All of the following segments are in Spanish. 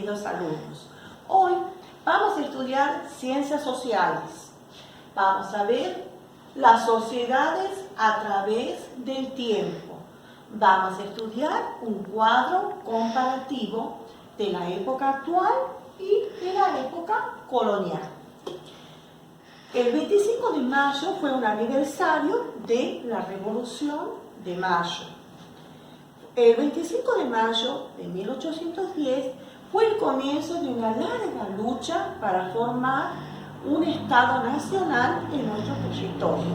queridos alumnos. Hoy vamos a estudiar ciencias sociales. Vamos a ver las sociedades a través del tiempo. Vamos a estudiar un cuadro comparativo de la época actual y de la época colonial. El 25 de mayo fue un aniversario de la Revolución de Mayo. El 25 de mayo de 1810 fue el comienzo de una larga lucha para formar un Estado nacional en nuestro territorio.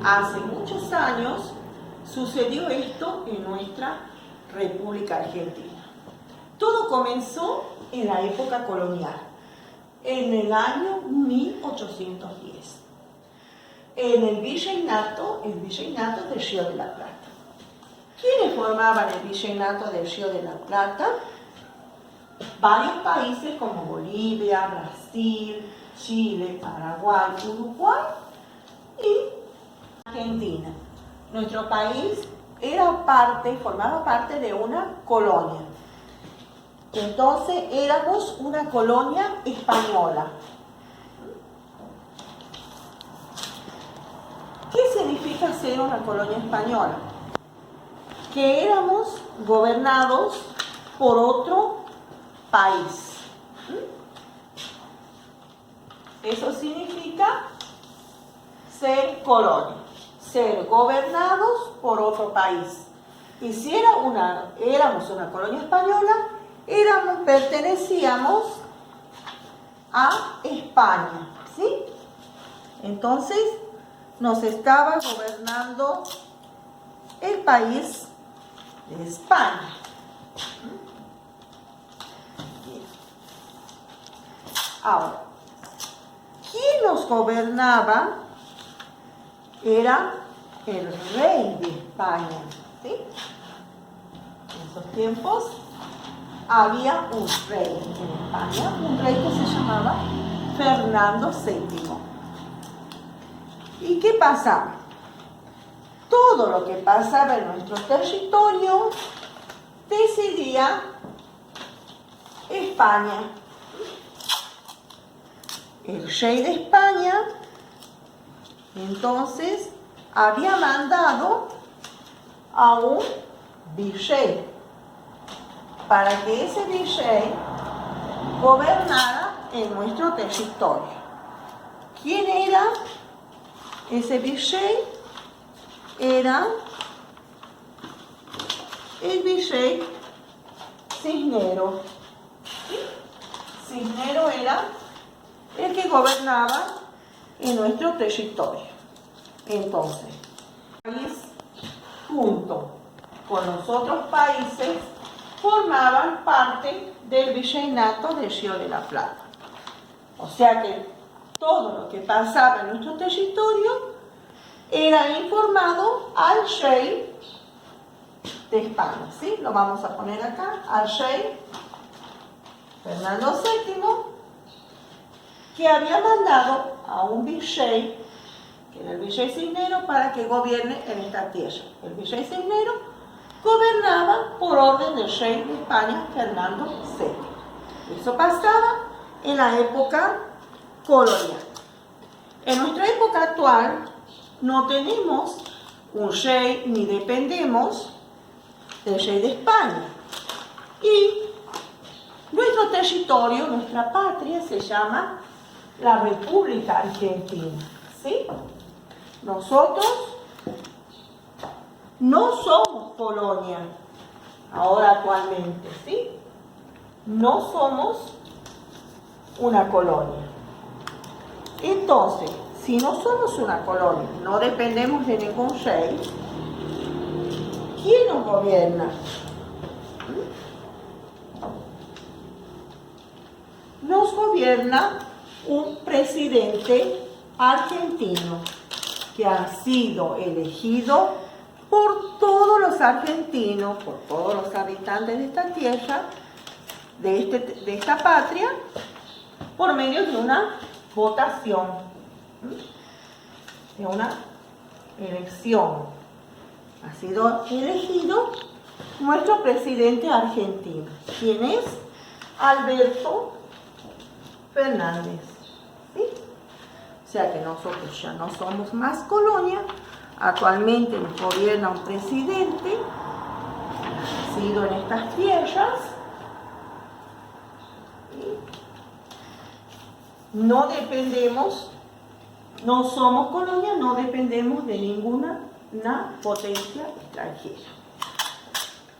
Hace muchos años sucedió esto en nuestra República Argentina. Todo comenzó en la época colonial, en el año 1810, en el virreinato de Río de la Plata. ¿Quiénes formaban el virreinato de Río de la Plata? Varios países como Bolivia, Brasil, Chile, Paraguay, Uruguay y Argentina. Nuestro país formaba parte de una colonia. Entonces éramos una colonia española. ¿Qué significa ser una colonia española? Que éramos gobernados por otro país. Eso significa ser colonia, ser gobernados por otro país. Y si éramos una colonia española, pertenecíamos a España, ¿sí? Entonces nos estaba gobernando el país de España. Ahora, ¿quién nos gobernaba? Era el rey de España, ¿sí? En esos tiempos había un rey en España, un rey que se llamaba Fernando VII. ¿Y qué pasaba? Todo lo que pasaba en nuestro territorio decidía España. El rey de España entonces había mandado a un virrey para que ese virrey gobernara en nuestro territorio. ¿Quién era ese virrey? Era el virrey Cisneros. Cisneros era el que gobernaba en nuestro territorio. Entonces, el país junto con los otros países formaban parte del virreinato de Río de la Plata. O sea que todo lo que pasaba en nuestro territorio era informado al rey de España, ¿sí? Lo vamos a poner acá, al rey Fernando VII, que había mandado a un virrey, que era el virrey Cisneros, para que gobierne en esta tierra. El virrey Cisneros gobernaba por orden del rey de España, Fernando VII. Eso pasaba en la época colonial. En nuestra época actual no tenemos un rey ni dependemos del rey de España. Y nuestro territorio, nuestra patria, se llama la República Argentina, ¿sí? Nosotros no somos colonia ahora actualmente, ¿sí? No somos una colonia. Entonces, si no somos una colonia, no dependemos de ningún rey, ¿quién nos gobierna? Nos gobierna un presidente argentino que ha sido elegido por todos los argentinos, por todos los habitantes de esta tierra, de esta patria, por medio de una votación, de una elección. Ha sido elegido nuestro presidente argentino. ¿Quién es? Alberto Fernández. ¿Sí? O sea que nosotros ya no somos más colonia. Actualmente nos gobierna un presidente nacido en estas tierras. No dependemos, no somos colonia, no dependemos de ninguna potencia extranjera.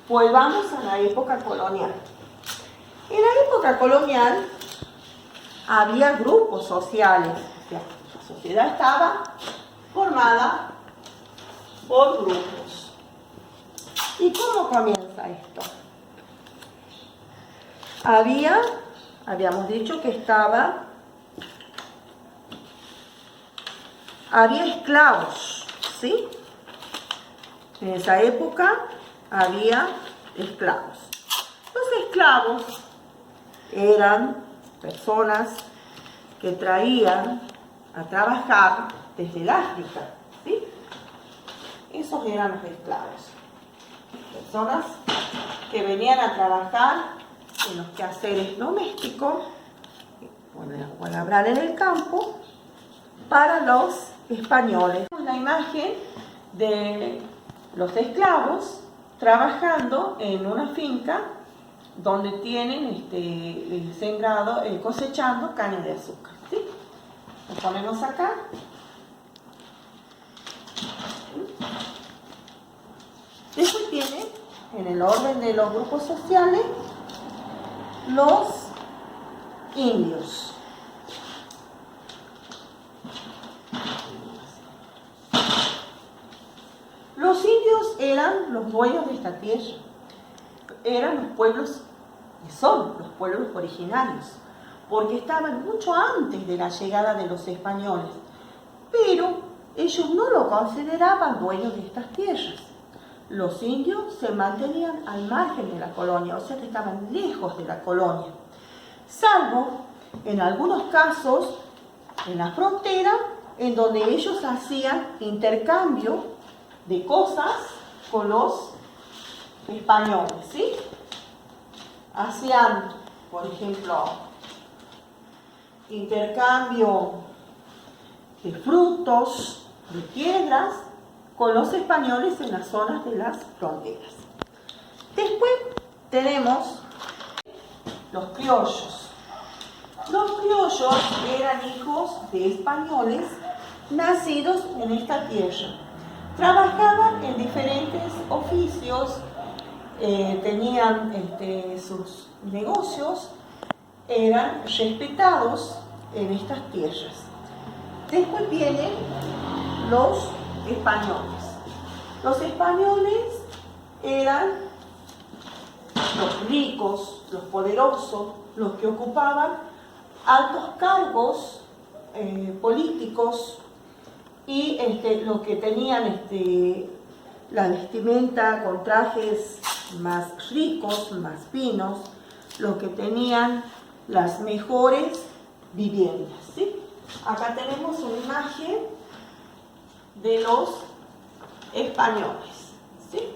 Volvamos a la época colonial. En la época colonial había grupos sociales, o sea, la sociedad estaba formada por grupos. ¿Y cómo comienza esto? Habíamos dicho que había esclavos, ¿sí? En esa época había esclavos. Los esclavos eran personas que traían a trabajar desde el África, ¿sí? Esos eran los esclavos. Personas que venían a trabajar en los quehaceres domésticos, o a labrar en el campo, para los españoles. La imagen de los esclavos trabajando en una finca donde tienen sembrado, cosechando caña de azúcar. ¿Sí? Lo ponemos acá. Después tiene, en el orden de los grupos sociales, los indios. Los indios eran los dueños de esta tierra, eran los pueblos, y son los pueblos originarios, porque estaban mucho antes de la llegada de los españoles, pero ellos no lo consideraban dueños de estas tierras. Los indios se mantenían al margen de la colonia, o sea que estaban lejos de la colonia, salvo en algunos casos en la frontera, en donde ellos hacían intercambio de cosas con los españoles, ¿sí? Hacían, por ejemplo, intercambio de frutos, de piedras, con los españoles en las zonas de las fronteras. Después tenemos los criollos. Los criollos eran hijos de españoles nacidos en esta tierra. Trabajaban en diferentes oficios, tenían sus negocios, eran respetados en estas tierras. Después vienen los españoles. Los españoles eran los ricos, los poderosos, los que ocupaban altos cargos políticos y los que tenían la vestimenta con trajes más ricos, más finos, los que tenían las mejores viviendas, ¿sí? Acá tenemos una imagen de los españoles, ¿sí?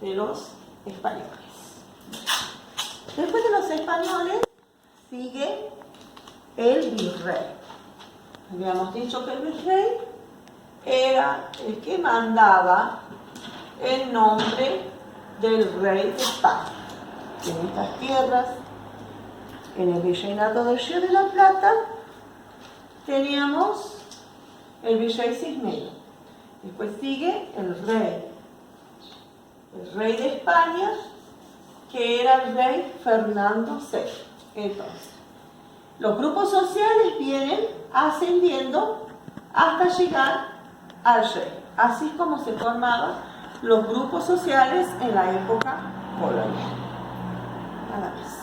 De los españoles. Después de los españoles sigue el virrey. Habíamos dicho que el virrey era el que mandaba en nombre del rey de España. En estas tierras, en el virreinato del Río de la Plata, teníamos el virrey Cisneros. Después sigue el rey de España, que era el rey Fernando VI. Entonces, los grupos sociales vienen ascendiendo hasta llegar al rey. Así es como se formaban los grupos sociales en la época colonial. Nada más.